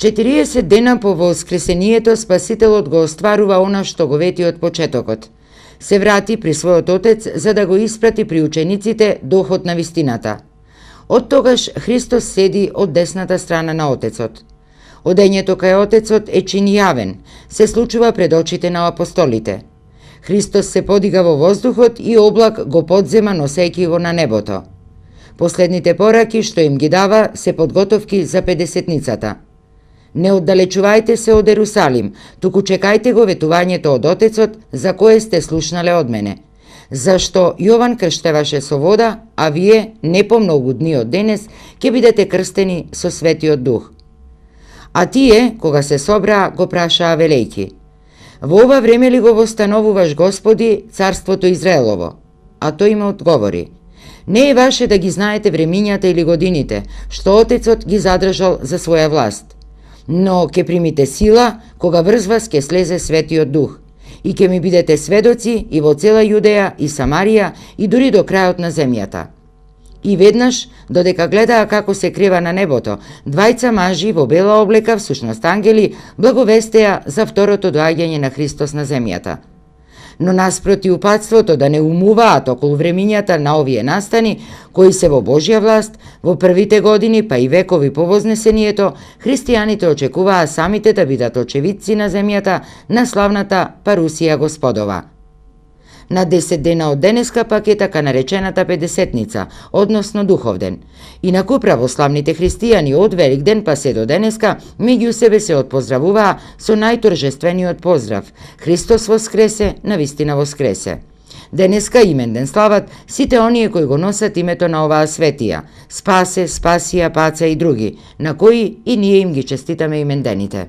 40 дена по воскресението Спасителот го остварува она што го вети од почетокот. Се врати при својот Отец за да го испрати при учениците доход на вистината. Од тогаш Христос седи од десната страна на Отецот. Одењето кај Отецот е чин јавен, се случува пред очите на апостолите. Христос се подига во воздухот и облак го подзема носејќи го на небото. Последните пораки што им ги дава се подготовки за Педесетницата. Не оддалечувајте се од Ерусалим, туку чекајте го ветувањето од Отецот за кое сте слушнале од мене. Зашто Јован крштеваше со вода, а вие не помногу дни од денес ќе бидете крстени со Светиот Дух. А тие, кога се собраа, го прашаа велејќи: Во ова време ли го востановуваш, Господи, царството Израелово? А тој им одговори: Не е ваше да ги знаете времињата или годините, што Отецот ги задржал за своја власт. Но ќе примите сила, кога врз вас ќе слезе Светиот Дух, и ќе ми бидете сведоци и во цела Јудеја и Самарија и дури до крајот на земјата. И веднаш, додека гледаа како се крева на небото, двајца мажи во бела облека, всушност ангели, благовестеа за второто доаѓање на Христос на земјата. Но наспроти упатството да не умуваат околу времињата на овие настани, кои се во Божја власт, во првите години, па и векови по вознесението, христијаните очекуваа самите да бидат очевидци на земјата на славната Парусија Господова. На 10 дена од денеска пак е така наречената Педесетница, односно Духовден. Инаку православните христијани од Великден па се до денеска меѓу себе се отпоздравуваа со најторжествениот поздрав: Христос воскресе, навистина воскресе. Денеска именден слават сите оние кои го носат името на оваа светија: Спасе, Спасија, Паца и други, на кои и ние им ги честитаме имендените.